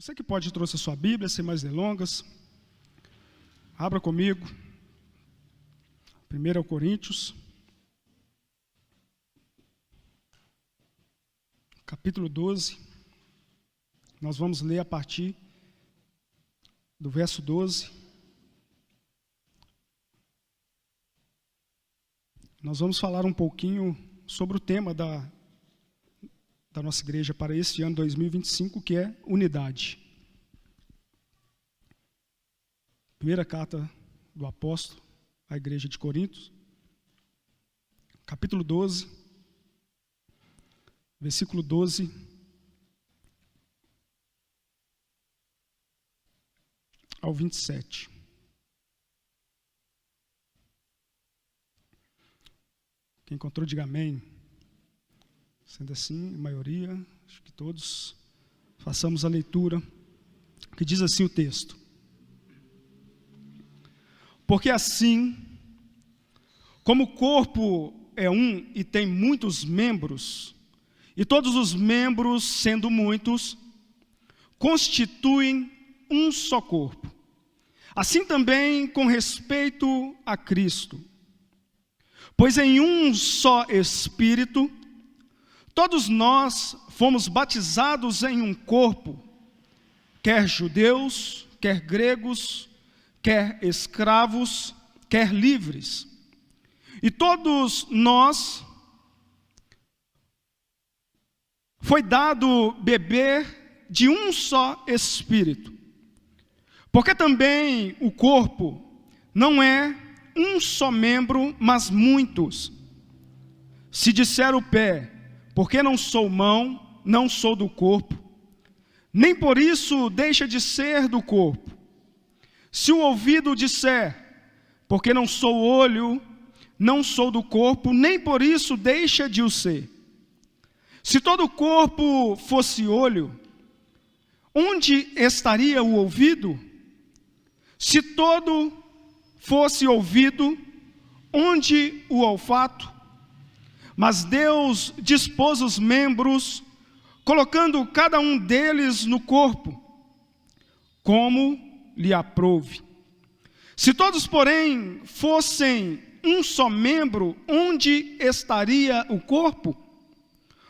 Você que pode trouxe a sua Bíblia, sem mais delongas, abra comigo, 1 Coríntios, capítulo 12, nós vamos ler a partir do verso 12, nós vamos falar um pouquinho sobre o tema da nossa igreja para este ano 2025, que é unidade. Primeira carta do apóstolo à igreja de Corinto, capítulo 12, versículo 12 ao 27. Quem encontrou, diga amém. Sendo assim, a maioria, acho que todos, façamos a leitura, que diz assim o texto. Porque assim, como o corpo é um e tem muitos membros, e todos os membros, sendo muitos, constituem um só corpo. Assim também com respeito a Cristo. Pois em um só Espírito, todos nós fomos batizados em um corpo, quer judeus, quer gregos, quer escravos, quer livres. E todos nós foi dado beber de um só Espírito. Porque também o corpo não é um só membro, mas muitos. Se disser o pé, porque não sou mão, não sou do corpo, nem por isso deixa de ser do corpo. Se o ouvido disser, porque não sou olho, não sou do corpo, nem por isso deixa de o ser. Se todo o corpo fosse olho, onde estaria o ouvido? Se todo fosse ouvido, onde o olfato? Mas Deus dispôs os membros, colocando cada um deles no corpo, como lhe aprouve. Se todos, porém, fossem um só membro, onde estaria o corpo?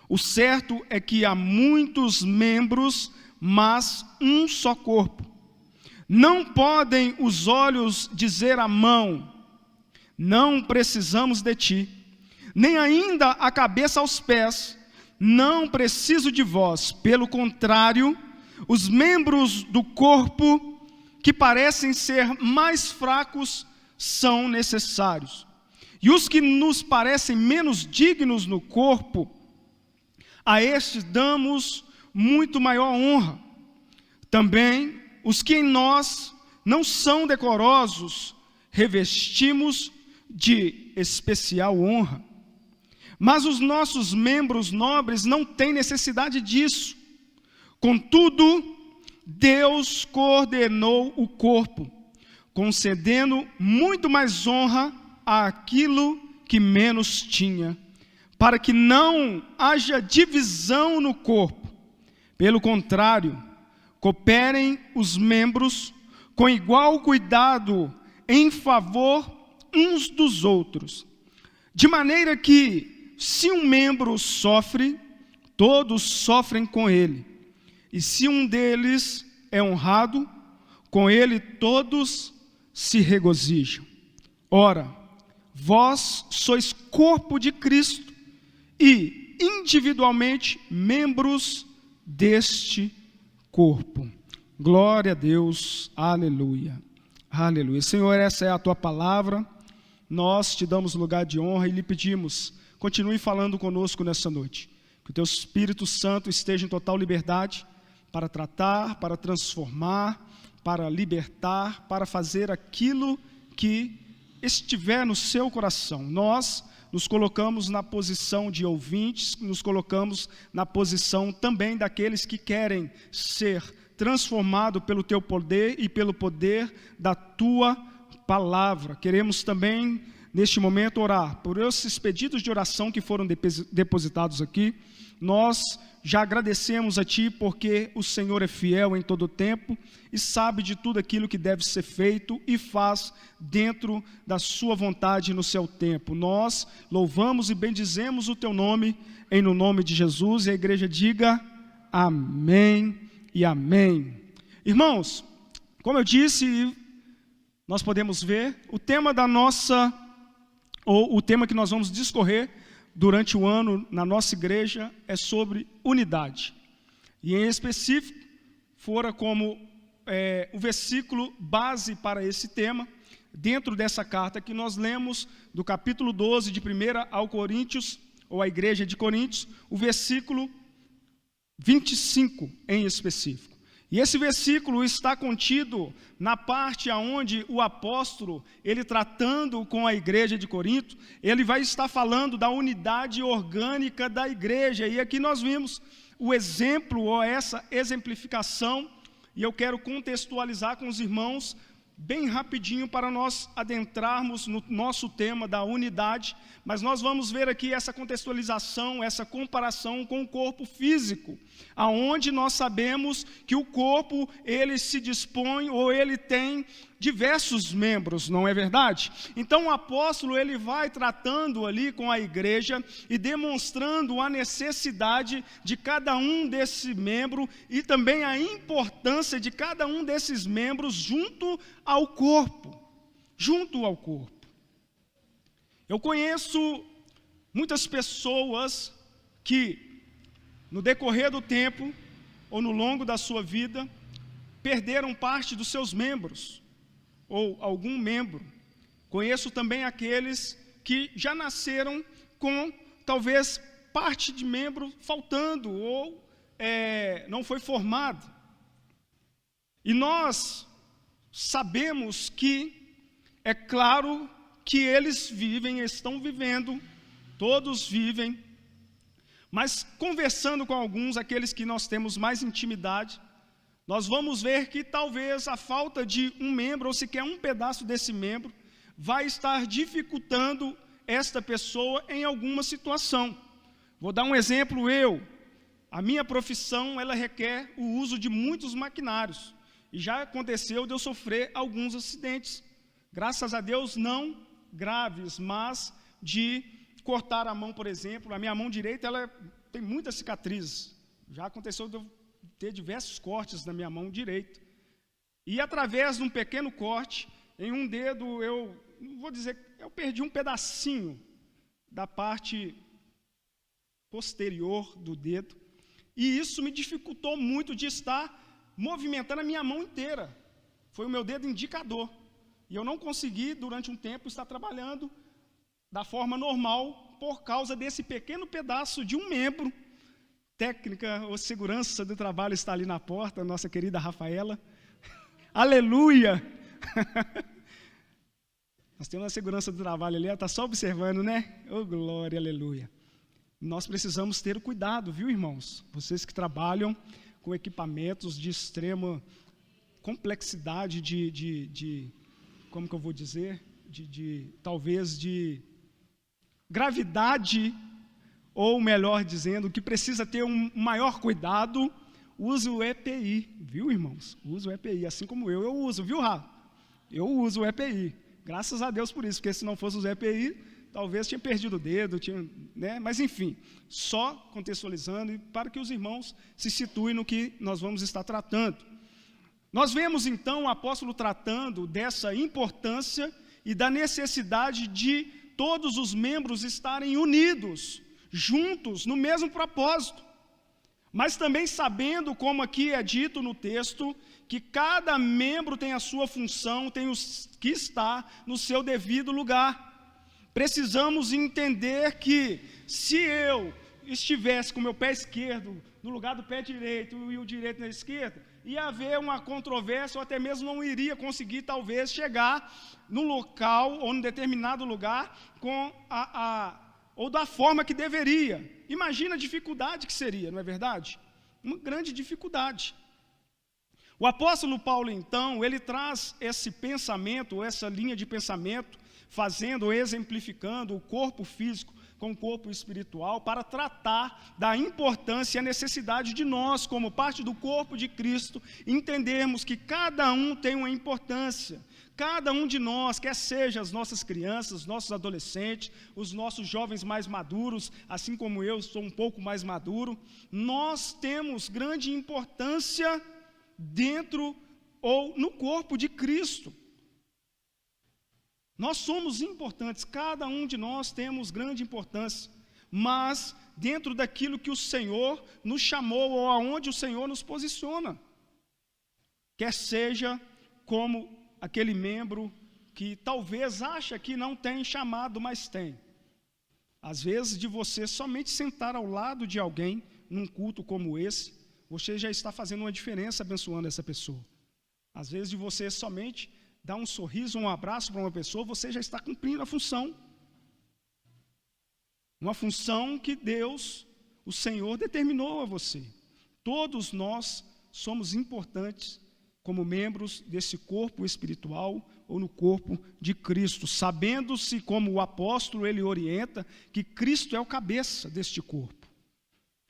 O certo é que há muitos membros, mas um só corpo. Não podem os olhos dizer à mão, não precisamos de ti, nem ainda a cabeça aos pés, não preciso de vós. Pelo contrário, os membros do corpo que parecem ser mais fracos são necessários. E os que nos parecem menos dignos no corpo, a estes damos muito maior honra. Também os que em nós não são decorosos, revestimos de especial honra. Mas os nossos membros nobres não têm necessidade disso. Contudo, Deus coordenou o corpo, concedendo muito mais honra àquilo que menos tinha, para que não haja divisão no corpo. Pelo contrário, cooperem os membros com igual cuidado em favor uns dos outros, de maneira que, se um membro sofre, todos sofrem com ele, e se um deles é honrado, com ele todos se regozijam. Ora, vós sois corpo de Cristo e individualmente membros deste corpo. Glória a Deus, aleluia, aleluia. Senhor, essa é a tua palavra, nós te damos lugar de honra e lhe pedimos, continue falando conosco nessa noite, que o teu Espírito Santo esteja em total liberdade para tratar, para transformar, para libertar, para fazer aquilo que estiver no seu coração. Nós nos colocamos na posição de ouvintes, nos colocamos na posição também daqueles que querem ser transformados pelo teu poder e pelo poder da tua palavra. Queremos também, neste momento, orar por esses pedidos de oração que foram depositados aqui. Nós já agradecemos a Ti porque o Senhor é fiel em todo o tempo e sabe de tudo aquilo que deve ser feito e faz dentro da sua vontade no seu tempo. Nós louvamos e bendizemos o Teu nome, no nome de Jesus, e a igreja diga amém e amém. Irmãos, como eu disse, nós podemos ver, o tema o tema que nós vamos discorrer durante o ano na nossa igreja é sobre unidade. E em específico, fora como o versículo base para esse tema, dentro dessa carta que nós lemos, do capítulo 12 de 1 ao Coríntios, ou a igreja de Coríntios, o versículo 25 em específico. E esse versículo está contido na parte onde o apóstolo, ele tratando com a igreja de Corinto, ele vai estar falando da unidade orgânica da igreja. E aqui nós vimos o exemplo, ou essa exemplificação, e eu quero contextualizar com os irmãos, bem rapidinho, para nós adentrarmos no nosso tema da unidade, mas nós vamos ver aqui essa contextualização, essa comparação com o corpo físico, aonde nós sabemos que o corpo, ele se dispõe, ou ele tem diversos membros, não é verdade? Então o apóstolo, ele vai tratando ali com a igreja e demonstrando a necessidade de cada um desse membro e também a importância de cada um desses membros junto ao corpo. Eu conheço muitas pessoas que, no decorrer do tempo, ou no longo da sua vida, perderam parte dos seus membros, ou algum membro. Conheço também aqueles que já nasceram com, talvez, parte de membro faltando, ou não foi formado. E nós sabemos que, é claro, que eles estão vivendo, todos vivem, mas conversando com alguns, aqueles que nós temos mais intimidade, nós vamos ver que talvez a falta de um membro, ou sequer um pedaço desse membro, vai estar dificultando esta pessoa em alguma situação. Vou dar um exemplo, a minha profissão, ela requer o uso de muitos maquinários, e já aconteceu de eu sofrer alguns acidentes, graças a Deus não graves, mas de cortar a mão, por exemplo. A minha mão direita, ela tem muitas cicatrizes, já aconteceu de eu ter diversos cortes na minha mão direita, e através de um pequeno corte, em um dedo, eu perdi um pedacinho da parte posterior do dedo, e isso me dificultou muito de estar movimentando a minha mão inteira, foi o meu dedo indicador, e eu não consegui, durante um tempo, estar trabalhando da forma normal, por causa desse pequeno pedaço de um membro. Técnica ou segurança do trabalho está ali na porta, nossa querida Rafaela. Aleluia! Nós temos a segurança do trabalho ali, ela está só observando, né? Oh, glória, aleluia. Nós precisamos ter o cuidado, viu, irmãos? Vocês que trabalham com equipamentos de extrema complexidade, como que eu vou dizer? Talvez de gravidade, ou melhor dizendo, que precisa ter um maior cuidado, use o EPI, viu, irmãos? Use o EPI, assim como eu uso, viu, Rafa? Eu uso o EPI, graças a Deus por isso, porque se não fosse o EPI, talvez tinha perdido o dedo, né? Mas enfim, só contextualizando, para que os irmãos se situem no que nós vamos estar tratando. Nós vemos então o apóstolo tratando dessa importância e da necessidade de todos os membros estarem unidos, juntos, no mesmo propósito, mas também sabendo, como aqui é dito no texto, que cada membro tem a sua função, tem que estar no seu devido lugar. Precisamos entender que, se eu estivesse com o meu pé esquerdo no lugar do pé direito e o direito na esquerda, ia haver uma controvérsia, ou até mesmo não iria conseguir, talvez, chegar no local, ou num determinado lugar, ou da forma que deveria. Imagina a dificuldade que seria, não é verdade? Uma grande dificuldade. O apóstolo Paulo, então, ele traz esse pensamento, essa linha de pensamento, exemplificando o corpo físico com o corpo espiritual para tratar da importância e a necessidade de nós, como parte do corpo de Cristo, entendermos que cada um tem uma importância. Cada um de nós, quer seja as nossas crianças, os nossos adolescentes, os nossos jovens mais maduros, assim como eu sou um pouco mais maduro, nós temos grande importância dentro ou no corpo de Cristo. Nós somos importantes, cada um de nós temos grande importância, mas dentro daquilo que o Senhor nos chamou ou aonde o Senhor nos posiciona. Quer seja como aquele membro que talvez acha que não tem chamado, mas tem. Às vezes, de você somente sentar ao lado de alguém num culto como esse, você já está fazendo uma diferença abençoando essa pessoa. Às vezes, de você somente dar um sorriso, um abraço para uma pessoa, você já está cumprindo a função. Uma função que Deus, o Senhor, determinou a você. Todos nós somos importantes como membros desse corpo espiritual ou no corpo de Cristo, sabendo-se, como o apóstolo ele orienta, que Cristo é o cabeça deste corpo.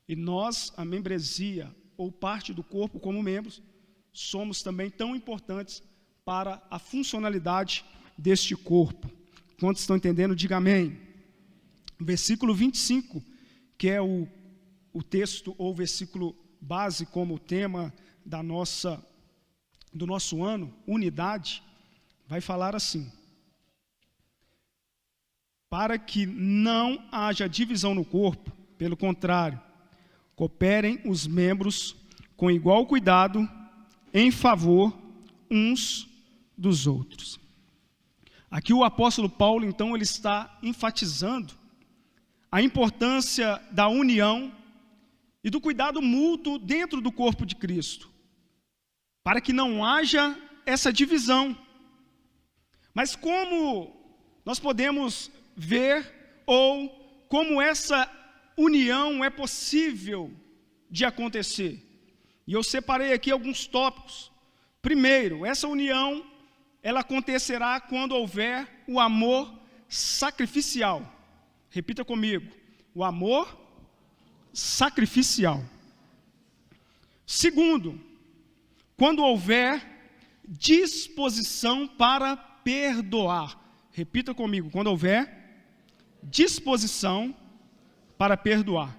E nós, a membresia ou parte do corpo como membros, somos também tão importantes para a funcionalidade deste corpo. Quantos estão entendendo? Diga amém. Versículo 25, que é o texto ou versículo base como tema do nosso ano, unidade, vai falar assim: para que não haja divisão no corpo, pelo contrário, cooperem os membros com igual cuidado em favor uns dos outros. Aqui o apóstolo Paulo, então, ele está enfatizando a importância da união e do cuidado mútuo dentro do corpo de Cristo, para que não haja essa divisão. Mas como nós podemos ver, ou como essa união é possível de acontecer? E eu separei aqui alguns tópicos. Primeiro, essa união, ela acontecerá quando houver o amor sacrificial. Repita comigo: o amor sacrificial. Segundo, quando houver disposição para perdoar. Repita comigo: quando houver disposição para perdoar.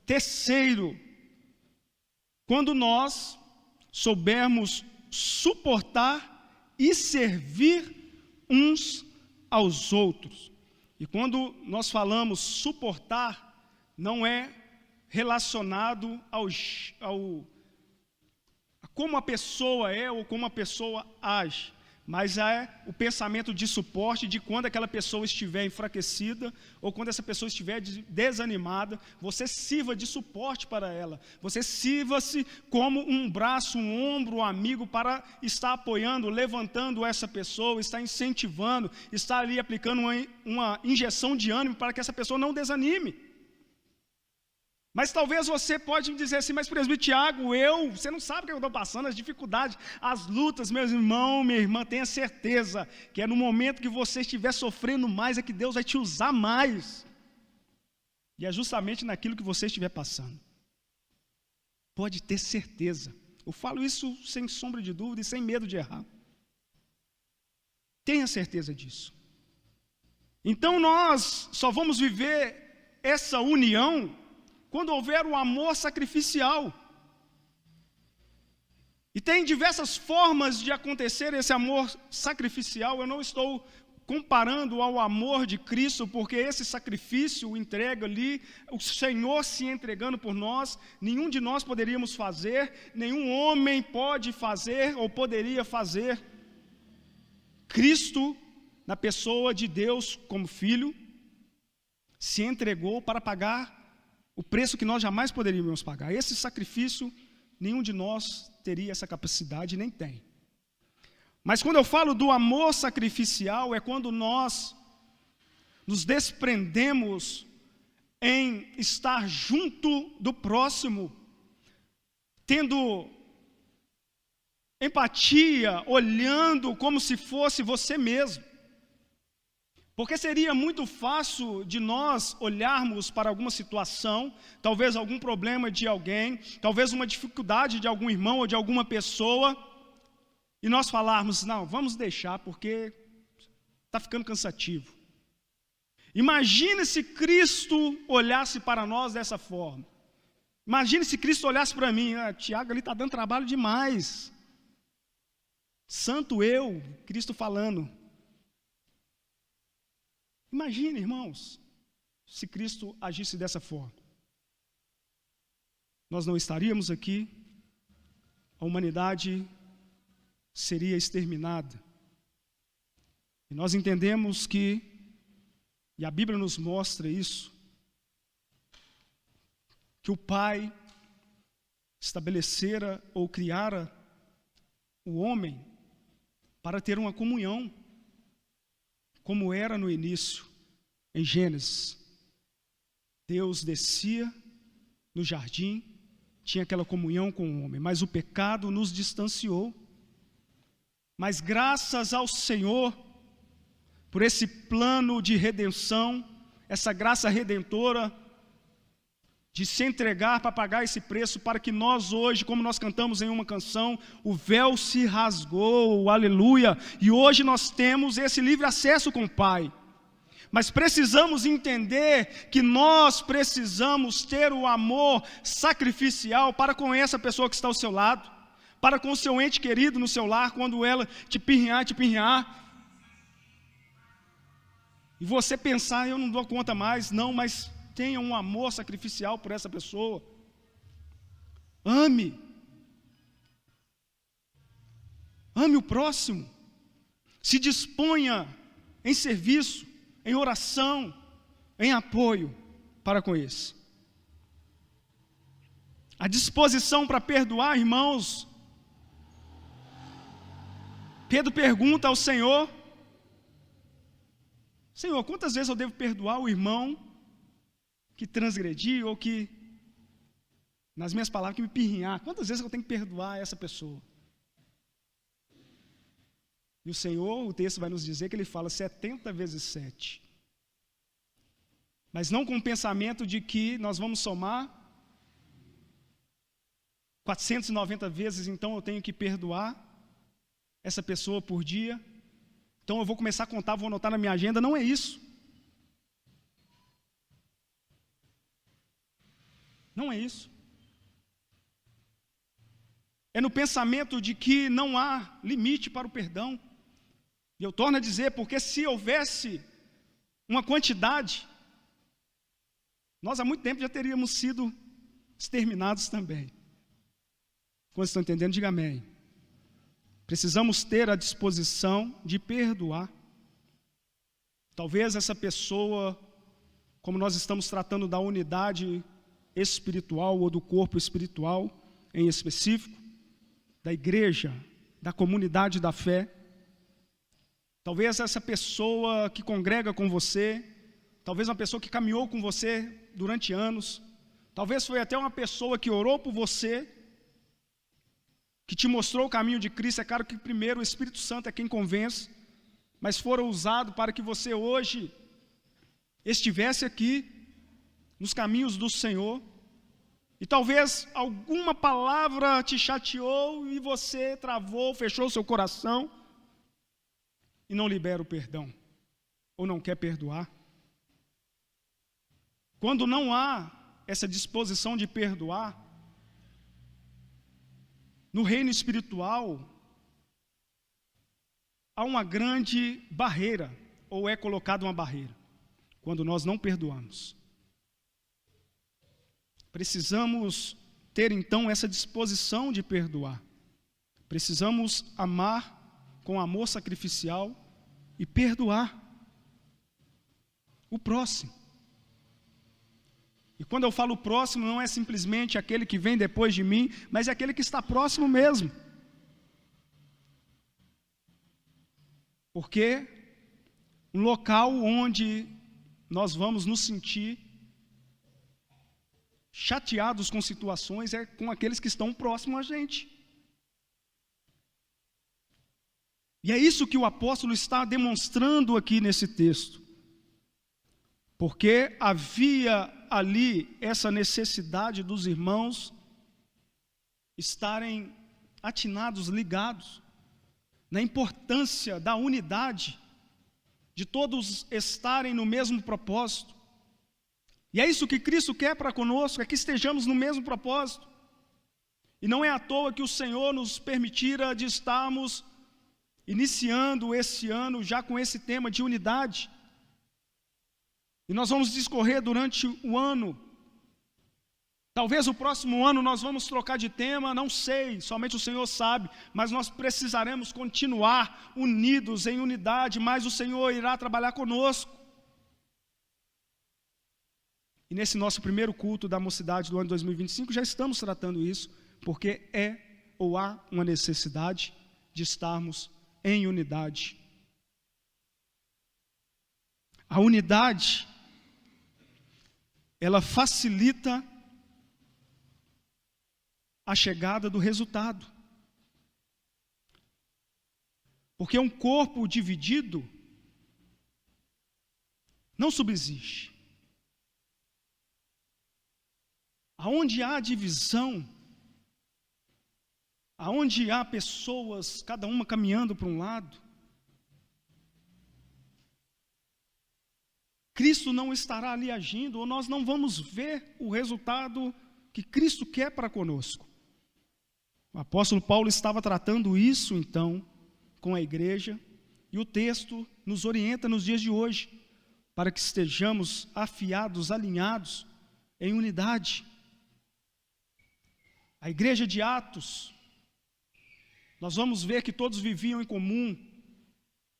Terceiro, quando nós soubermos suportar e servir uns aos outros. E quando nós falamos suportar, não é relacionado a como a pessoa é ou como a pessoa age, mas é o pensamento de suporte de quando aquela pessoa estiver enfraquecida ou quando essa pessoa estiver desanimada, você sirva de suporte para ela. Você sirva-se como um braço, um ombro, um amigo para estar apoiando, levantando essa pessoa, estar incentivando, estar ali aplicando uma injeção de ânimo para que essa pessoa não desanime. Mas talvez você pode me dizer assim: mas presbítero Tiago, você não sabe o que eu estou passando, as dificuldades, as lutas, meus irmãos, minha irmã, tenha certeza que é no momento que você estiver sofrendo mais, é que Deus vai te usar mais. E é justamente naquilo que você estiver passando. Pode ter certeza. Eu falo isso sem sombra de dúvida e sem medo de errar. Tenha certeza disso. Então nós só vamos viver essa união quando houver o amor sacrificial. E tem diversas formas de acontecer esse amor sacrificial. Eu não estou comparando ao amor de Cristo, porque esse sacrifício, o entrega ali, o Senhor se entregando por nós, nenhum de nós poderíamos fazer, nenhum homem pode fazer ou poderia fazer. Cristo, na pessoa de Deus como Filho, se entregou para pagar o preço que nós jamais poderíamos pagar. Esse sacrifício, nenhum de nós teria essa capacidade, nem tem. Mas quando eu falo do amor sacrificial, é quando nós nos desprendemos em estar junto do próximo, tendo empatia, olhando como se fosse você mesmo. Porque seria muito fácil de nós olharmos para alguma situação, talvez algum problema de alguém, talvez uma dificuldade de algum irmão ou de alguma pessoa, e nós falarmos, não, vamos deixar porque está ficando cansativo. Imagine se Cristo olhasse para nós dessa forma. Imagine se Cristo olhasse para mim, Tiago ali está dando trabalho demais. Santo eu, Cristo falando. Imagine, irmãos, se Cristo agisse dessa forma. Nós não estaríamos aqui, a humanidade seria exterminada. E nós entendemos que, e a Bíblia nos mostra isso, que o Pai estabelecera ou criara o homem para ter uma comunhão, como era no início, em Gênesis. Deus descia no jardim, tinha aquela comunhão com o homem, mas o pecado nos distanciou. Mas graças ao Senhor, por esse plano de redenção, essa graça redentora, de se entregar para pagar esse preço, para que nós hoje, como nós cantamos em uma canção, o véu se rasgou, aleluia, e hoje nós temos esse livre acesso com o Pai. Mas precisamos entender que nós precisamos ter o amor sacrificial para com essa pessoa que está ao seu lado, para com o seu ente querido no seu lar, quando ela te pirrinhar, e você pensar, eu não dou conta mais, não, mas tenha um amor sacrificial por essa pessoa. Ame o próximo, se disponha em serviço, em oração, em apoio para com esse. A disposição para perdoar, irmãos. Pedro pergunta ao Senhor, Senhor, quantas vezes eu devo perdoar o irmão que transgrediu ou que, nas minhas palavras, que me pirrinhar? Quantas vezes eu tenho que perdoar essa pessoa? E o Senhor, o texto vai nos dizer que Ele fala 70 vezes 7. Mas não com o pensamento de que nós vamos somar 490 vezes, então eu tenho que perdoar essa pessoa por dia. Então eu vou começar a contar, vou anotar na minha agenda. Não é isso. Não é isso. É no pensamento de que não há limite para o perdão. E eu torno a dizer, porque se houvesse uma quantidade, nós há muito tempo já teríamos sido exterminados também. Quando estão entendendo, diga amém. Precisamos ter a disposição de perdoar. Talvez essa pessoa, como nós estamos tratando da unidade espiritual ou do corpo espiritual em específico, da igreja, da comunidade da fé, talvez essa pessoa que congrega com você, talvez uma pessoa que caminhou com você durante anos, talvez foi até uma pessoa que orou por você, que te mostrou o caminho de Cristo. É claro que primeiro o Espírito Santo é quem convence, mas foram usados para que você hoje estivesse aqui, nos caminhos do Senhor, e talvez alguma palavra te chateou e você travou, fechou o seu coração, e não libera o perdão, ou não quer perdoar. Quando não há essa disposição de perdoar, no reino espiritual, há uma grande barreira, ou é colocada uma barreira, quando nós não perdoamos. Precisamos ter então essa disposição de perdoar. Precisamos amar com amor sacrificial e perdoar o próximo. E quando eu falo próximo, não é simplesmente aquele que vem depois de mim, mas é aquele que está próximo mesmo. Porque um local onde nós vamos nos sentir chateados com situações é com aqueles que estão próximos a gente. E é isso que o apóstolo está demonstrando aqui nesse texto. porque havia ali essa necessidade dos irmãos estarem atinados, ligados, na importância da unidade, de todos estarem no mesmo propósito. E é isso que Cristo quer para conosco, é que estejamos no mesmo propósito. E não é à toa que o Senhor nos permitira de estarmos iniciando esse ano já com esse tema de unidade. E nós vamos discorrer durante o ano. Talvez o próximo ano nós vamos trocar de tema, não sei, somente o Senhor sabe, mas nós precisaremos continuar unidos em unidade, mas o Senhor irá trabalhar conosco. E nesse nosso primeiro culto da mocidade do ano 2025, já estamos tratando isso, porque é ou há uma necessidade de estarmos em unidade. A unidade, ela facilita a chegada do resultado. Porque um corpo dividido não subsiste. Aonde há divisão, aonde há pessoas, cada uma caminhando para um lado, Cristo não estará ali agindo, ou nós não vamos ver o resultado que Cristo quer para conosco. O apóstolo Paulo estava tratando isso, então, com a igreja, e o texto nos orienta nos dias de hoje, para que estejamos afiados, alinhados, em unidade. A igreja de Atos, nós vamos ver que todos viviam em comum,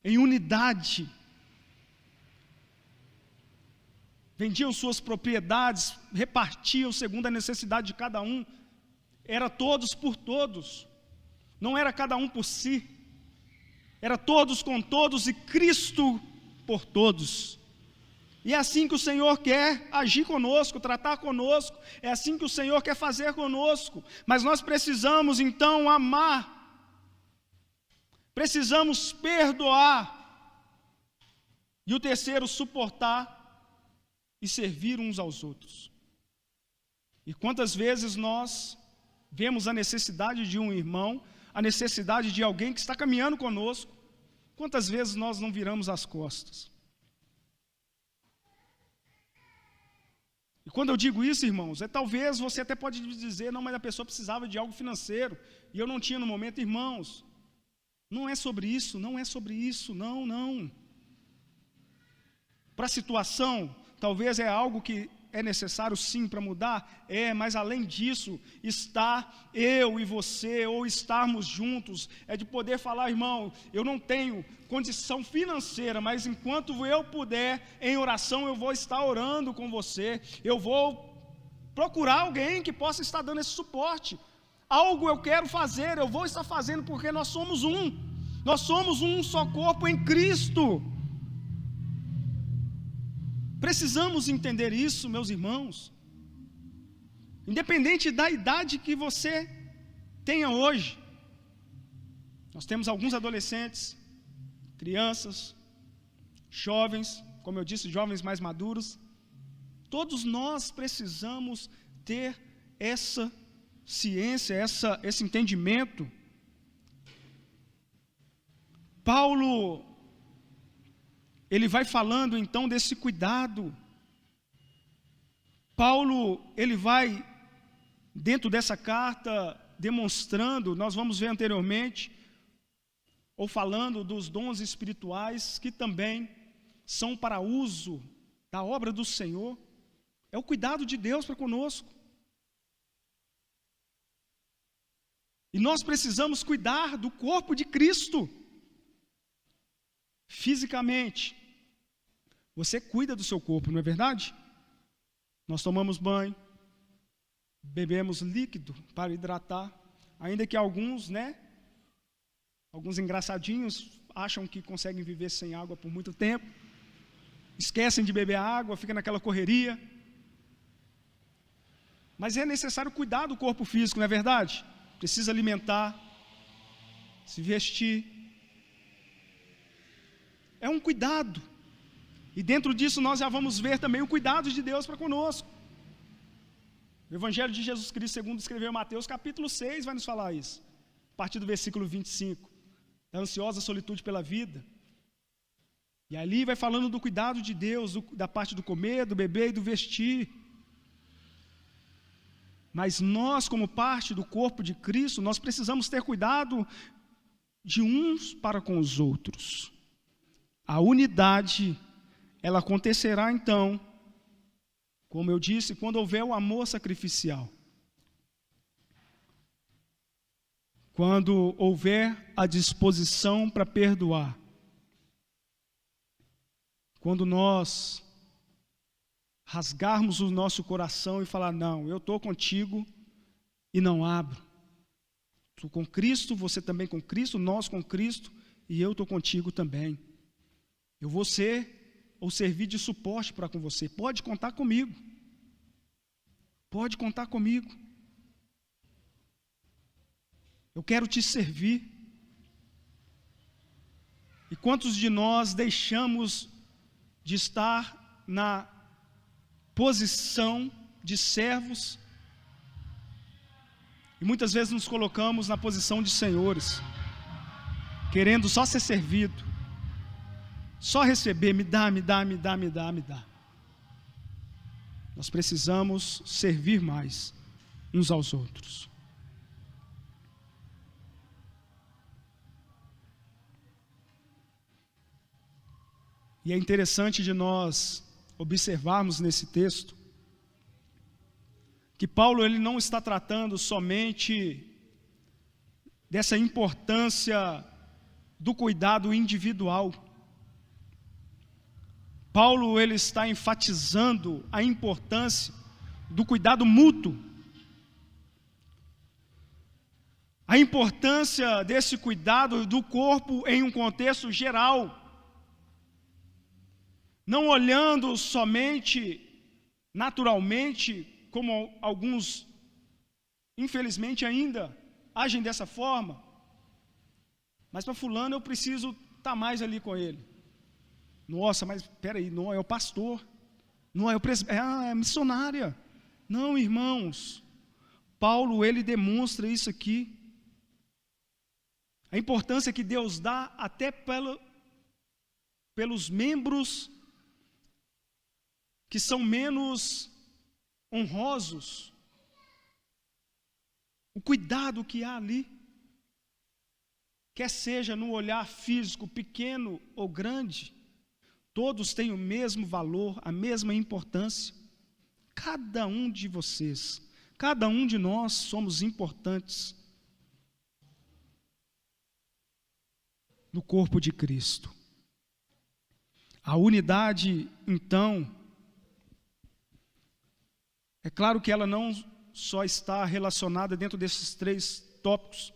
em unidade. Vendiam suas propriedades, repartiam segundo a necessidade de cada um. Era todos por todos, não era cada um por si, era todos com todos e Cristo por todos. E é assim que o Senhor quer agir conosco, tratar conosco, é assim que o Senhor quer fazer conosco, mas nós precisamos então amar, precisamos perdoar, e o terceiro, suportar e servir uns aos outros. E quantas vezes nós vemos a necessidade de um irmão, a necessidade de alguém que está caminhando conosco, quantas vezes nós não viramos as costas? E quando eu digo isso, irmãos, talvez você até pode dizer, não, mas a pessoa precisava de algo financeiro, e eu não tinha no momento. Irmãos, não é sobre isso, não. Para a situação, talvez é algo que é necessário sim para mudar, mas além disso, estar eu e você, ou estarmos juntos, é de poder falar, irmão, eu não tenho condição financeira, mas enquanto eu puder, em oração, eu vou estar orando com você, eu vou procurar alguém que possa estar dando esse suporte, algo eu quero fazer, eu vou estar fazendo, porque nós somos um só corpo em Cristo. Precisamos entender isso, meus irmãos. Independente da idade que você tenha hoje, nós temos alguns adolescentes, crianças, jovens, como eu disse, jovens mais maduros. Todos nós precisamos ter essa ciência, esse entendimento. Paulo, ele vai falando então desse cuidado. Paulo, ele vai, dentro dessa carta, demonstrando, nós vamos ver anteriormente, ou falando dos dons espirituais, que também são para uso da obra do Senhor. É o cuidado de Deus para conosco. E nós precisamos cuidar do corpo de Cristo. Fisicamente, você cuida do seu corpo, não é verdade? Nós tomamos banho, bebemos líquido para hidratar, ainda que alguns, alguns engraçadinhos acham que conseguem viver sem água por muito tempo, esquecem de beber água, fica naquela correria. Mas é necessário cuidar do corpo físico, não é verdade? Precisa alimentar, se vestir. É um cuidado. E dentro disso nós já vamos ver também o cuidado de Deus para conosco. O Evangelho de Jesus Cristo, segundo escreveu Mateus, capítulo 6, vai nos falar isso. A partir do versículo 25. Da ansiosa solitude pela vida. E ali vai falando do cuidado de Deus, da parte do comer, do beber e do vestir. Mas nós, como parte do corpo de Cristo, nós precisamos ter cuidado de uns para com os outros. A unidade, ela acontecerá então, como eu disse, quando houver o amor sacrificial. Quando houver a disposição para perdoar. Quando nós rasgarmos o nosso coração e falar, não, eu estou contigo e não abro. Estou com Cristo, você também com Cristo, nós com Cristo e eu estou contigo também. Eu vou ser ou servir de suporte para com você. Pode contar comigo. Pode contar comigo. Eu quero te servir. E quantos de nós deixamos de estar na posição de servos e muitas vezes nos colocamos na posição de senhores, querendo só ser servido, só receber, me dá. Nós precisamos servir mais uns aos outros. E é interessante de nós observarmos nesse texto que Paulo ele não está tratando somente dessa importância do cuidado individual. Paulo ele está enfatizando a importância do cuidado mútuo. A importância desse cuidado do corpo em um contexto geral. Não olhando somente, naturalmente, como alguns, infelizmente, ainda agem dessa forma. Mas para fulano eu preciso estar mais ali com ele. Nossa, mas peraí, não é o pastor, não é o presbítero, é missionária. Não, irmãos, Paulo ele demonstra isso aqui. A importância que Deus dá até pelos membros que são menos honrosos, o cuidado que há ali, quer seja no olhar físico pequeno ou grande, todos têm o mesmo valor, a mesma importância. Cada um de vocês, cada um de nós somos importantes no corpo de Cristo. A unidade, então, é claro que ela não só está relacionada dentro desses 3 tópicos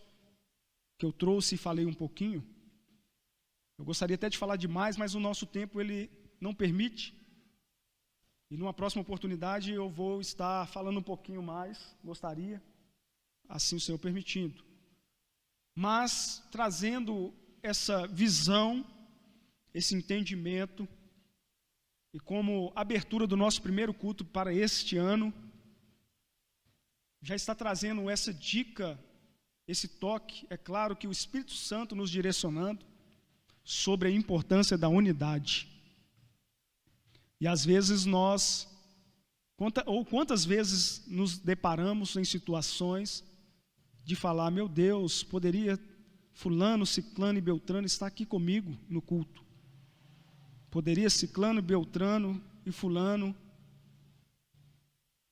que eu trouxe e falei um pouquinho. Eu gostaria até de falar demais, mas o nosso tempo ele não permite. E numa próxima oportunidade eu vou estar falando um pouquinho mais, gostaria, assim o Senhor permitindo. Mas trazendo essa visão, esse entendimento, e como abertura do nosso primeiro culto para este ano, já está trazendo essa dica, esse toque, é claro que o Espírito Santo nos direcionando sobre a importância da unidade. E às vezes nós, quantas vezes nos deparamos em situações de falar, meu Deus, poderia fulano, ciclano e beltrano estar aqui comigo no culto. Poderia ciclano, beltrano e fulano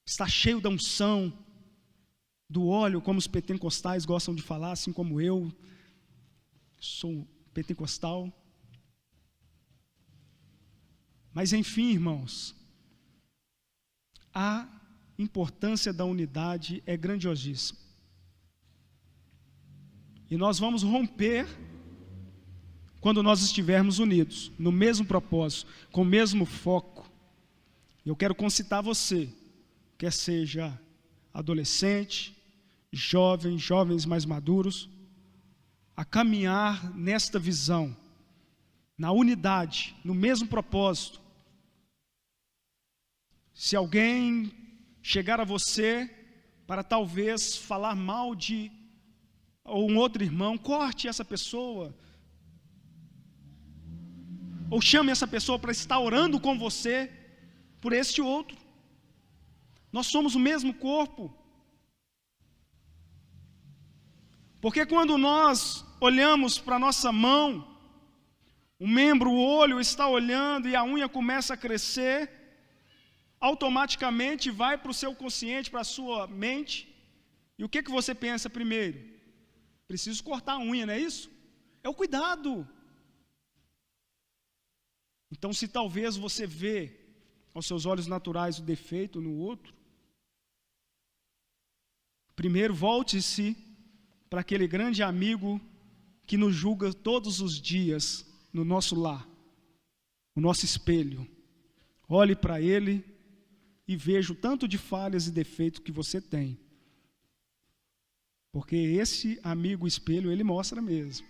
estar cheio da unção, do óleo, como os pentecostais gostam de falar, assim como eu sou pentecostal. Mas enfim, irmãos, a importância da unidade é grandiosíssima. E nós vamos romper quando nós estivermos unidos, no mesmo propósito, com o mesmo foco. Eu quero concitar você, quer seja adolescente, jovem, jovens mais maduros, a caminhar nesta visão, na unidade, no mesmo propósito, Se alguém chegar a você para talvez falar mal de ou um outro irmão, corte essa pessoa, ou chame essa pessoa para estar orando com você por este outro. Nós somos o mesmo corpo. Porque quando nós olhamos para a nossa mão, o membro, o olho está olhando e a unha começa a crescer, automaticamente vai para o seu consciente, para a sua mente. E o que você pensa primeiro? Preciso cortar a unha, não é isso? É o cuidado. Então, se talvez você vê aos seus olhos naturais o defeito no outro, primeiro volte-se para aquele grande amigo que nos julga todos os dias no nosso lar, o nosso espelho. Olhe para ele e veja o tanto de falhas e defeitos que você tem. Porque esse amigo espelho, ele mostra mesmo.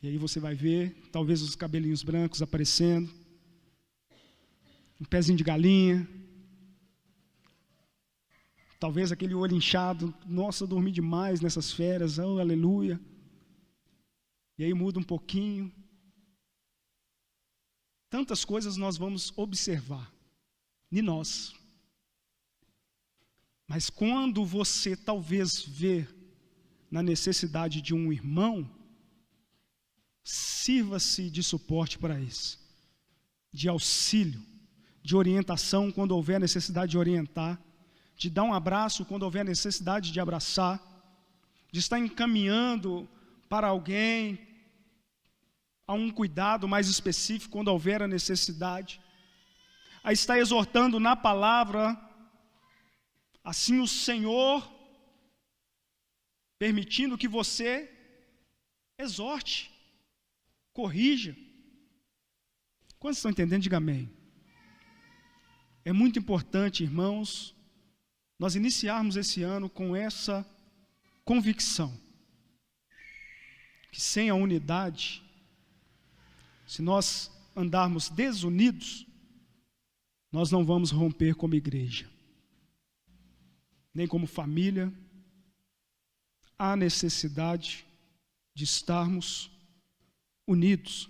E aí você vai ver, talvez os cabelinhos brancos aparecendo, um pezinho de galinha, talvez aquele olho inchado, nossa, eu dormi demais nessas férias, oh, aleluia. E aí muda um pouquinho. Tantas coisas nós vamos observar em nós. Mas quando você talvez vê na necessidade de um irmão, sirva-se de suporte para isso, de auxílio, de orientação quando houver necessidade de orientar, de dar um abraço quando houver necessidade de abraçar, de estar encaminhando para alguém a um cuidado mais específico quando houver a necessidade, a estar exortando na palavra. Assim o Senhor permitindo que você exorte, corrija. Quantos estão entendendo? Diga amém. É muito importante, irmãos, nós iniciarmos esse ano com essa convicção, que sem a unidade, se nós andarmos desunidos, nós não vamos romper como igreja, nem como família. Há necessidade de estarmos unidos.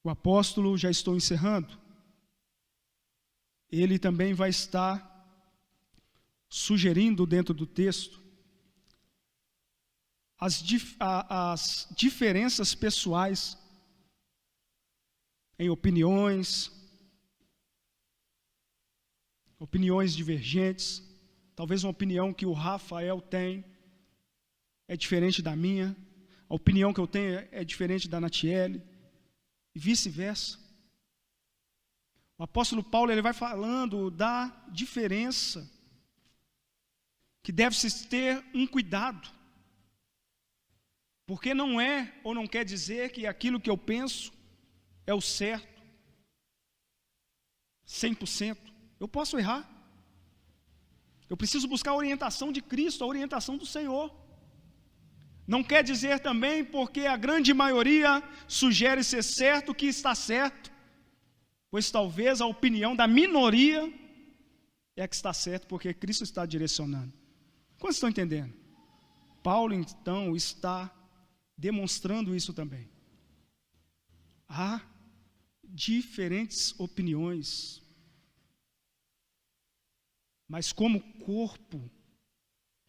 O apóstolo, já estou encerrando, ele também vai estar sugerindo dentro do texto as diferenças pessoais em opiniões divergentes. Talvez uma opinião que o Rafael tem é diferente da minha, a opinião que eu tenho é diferente da Natiele, e vice-versa. O apóstolo Paulo, ele vai falando da diferença, que deve-se ter um cuidado, porque não é ou não quer dizer que aquilo que eu penso é o certo, 100%. Eu posso errar. Eu preciso buscar a orientação de Cristo, a orientação do Senhor. Não quer dizer também porque a grande maioria sugere ser certo que está certo, pois talvez a opinião da minoria é a que está certa, porque Cristo está direcionando. Quantos estão entendendo? Paulo, então, está demonstrando isso também. Há diferentes opiniões, mas como corpo,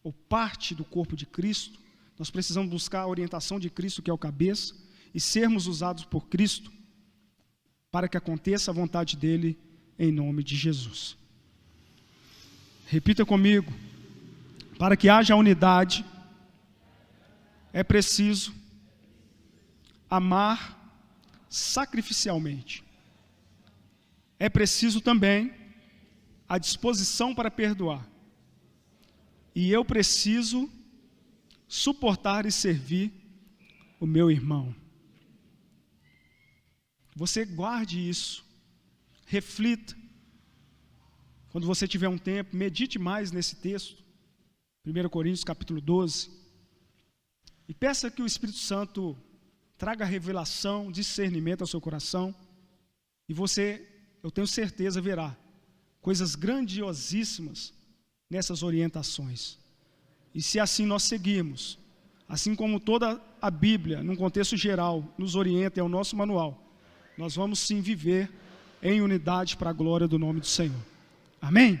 ou parte do corpo de Cristo, nós precisamos buscar a orientação de Cristo, que é o cabeça, e sermos usados por Cristo, para que aconteça a vontade dEle, em nome de Jesus. Repita comigo: para que haja unidade, é preciso amar sacrificialmente. É preciso também a disposição para perdoar. E eu preciso suportar e servir o meu irmão. Você guarde isso, reflita. Quando você tiver um tempo, medite mais nesse texto, 1 Coríntios capítulo 12, e peça que o Espírito Santo traga revelação, discernimento ao seu coração, e você, eu tenho certeza, verá coisas grandiosíssimas nessas orientações. E se assim nós seguirmos, assim como toda a Bíblia, num contexto geral, nos orienta, é o nosso manual, nós vamos sim viver em unidade para a glória do nome do Senhor. Amém?